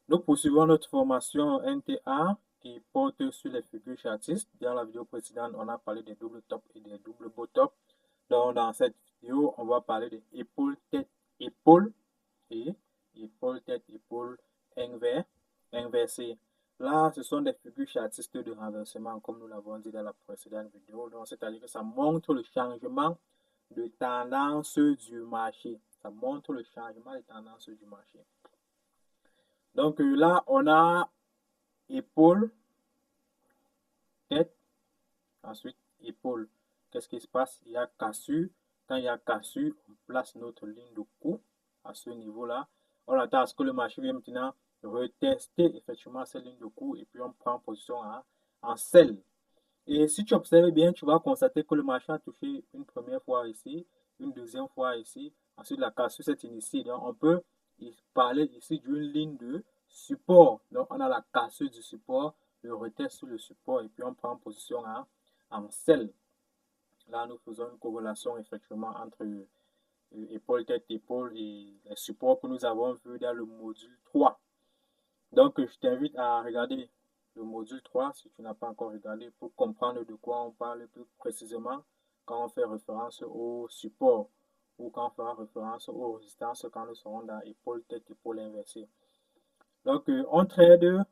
Nous poursuivons notre formation NTA qui porte sur les figures chartistes. Dans la vidéo précédente, on a parlé des doubles top et des doubles bottom. Donc, dans cette vidéo, on va parler des épaules, tête, épaule et épaule, tête, épaule inversée. Là, ce sont des figures chartistes de renversement, comme nous l'avons dit dans la précédente vidéo. Donc, c'est-à-dire que ça montre le changement de tendance du marché. Ça montre le changement de tendance du marché. Donc là, on a épaule, tête, ensuite épaule. Qu'est-ce qui se passe? Il y a cassure. Quand il y a cassure, on place notre ligne de coup à ce niveau-là. On attend à ce que le marché vienne maintenant retester effectivement cette ligne de coup et puis on prend position en sell. Et si tu observes bien, tu vas constater que le marché a touché une première fois ici, une deuxième fois ici, ensuite la cassure s'est initiée. Donc on peut parler ici d'une ligne de support. Donc on a la cassure du support, le retest sur le support et puis on prend position en sell. Là nous faisons une corrélation effectivement entre épaule, tête, épaule et les supports que nous avons vus dans le module 3. Donc je t'invite à regarder le module 3 si tu n'as pas encore regardé pour comprendre de quoi on parle plus précisément quand on fait référence au support ou quand on fera référence aux résistances quand nous serons dans épaule, tête, épaule inversée. Donc on trade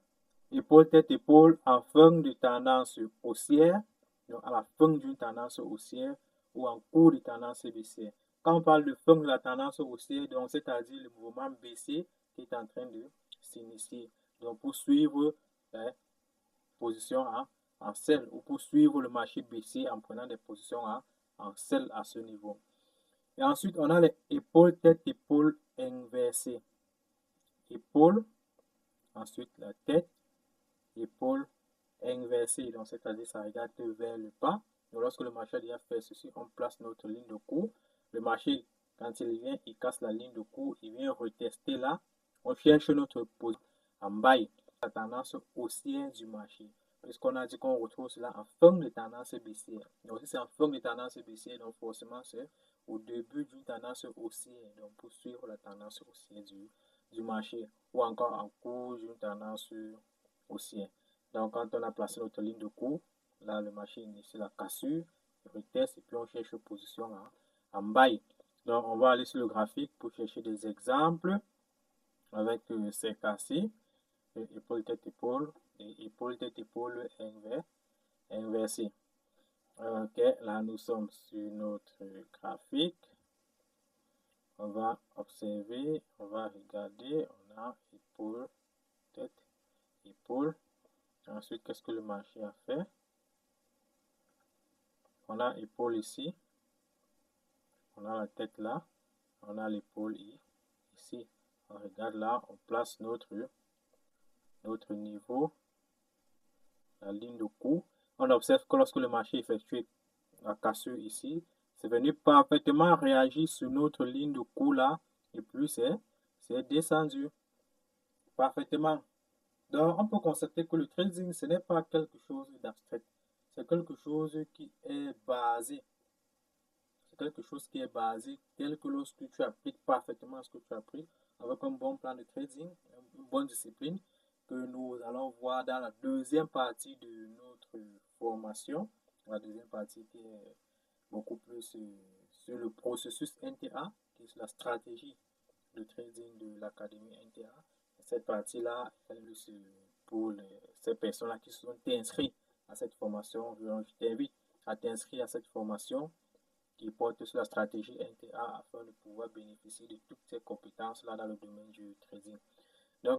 épaule, tête, épaule en fin de tendance haussière, donc à la fin d'une tendance haussière ou en cours de tendance baissière. Quand on parle de fin de la tendance haussière, donc c'est-à-dire le mouvement baissier qui est en train de s'initier. Donc pour suivre position en sell ou pour suivre le marché baissier en prenant des positions en sell à ce niveau. Et ensuite, on a les épaules, tête, épaule inversées. Épaule, ensuite la tête, épaule inversée. Donc, c'est-à-dire ça regarde vers le bas. Donc, lorsque le marché a déjà fait ceci, on place notre ligne de cours. Le marché, quand il vient, il casse la ligne de cours, il vient retester là. On cherche notre position en buy, la tendance haussière du marché. Puisqu'on a dit qu'on retrouve cela en fin de tendance baissière. Donc, si c'est en fin de tendance baissière, donc forcément, c'est au début d'une tendance haussière. Donc, pour suivre la tendance haussière du marché. Ou encore en cours d'une tendance haussière. Donc, quand on a placé notre ligne de cours, là, le marché initie la cassure, reteste et puis on cherche position en buy. Donc, on va aller sur le graphique pour chercher des exemples avec ces cas-ci. Épaule, tête, épaule et épaule, tête, épaule inversée. Ok, là, nous sommes sur notre graphique. On va observer, on va regarder. On a épaule, tête, épaule. Ensuite, qu'est-ce que le marché a fait? On a épaule ici. On a la tête là. On a l'épaule ici. On regarde là. On place notre niveau. La ligne de coup. On observe que lorsque le marché effectue la cassure ici, c'est venu parfaitement réagir sur notre ligne de coup là. Et puis c'est descendu. Parfaitement. Donc, on peut constater que le trading, ce n'est pas quelque chose d'abstrait. C'est quelque chose qui est basé. C'est quelque chose qui est basé tel que lorsque tu appliques parfaitement ce que tu as appris avec un bon plan de trading, une bonne discipline que nous allons voir dans la deuxième partie de notre formation. La deuxième partie qui est beaucoup plus sur le processus NTA, qui est la stratégie de trading de l'Académie NTA. Cette partie-là, elle est pour ces personnes-là qui sont inscrites à cette formation. Je t'invite à t'inscrire à cette formation qui porte sur la stratégie NTA afin de pouvoir bénéficier de toutes ces compétences-là dans le domaine du trading. Donc,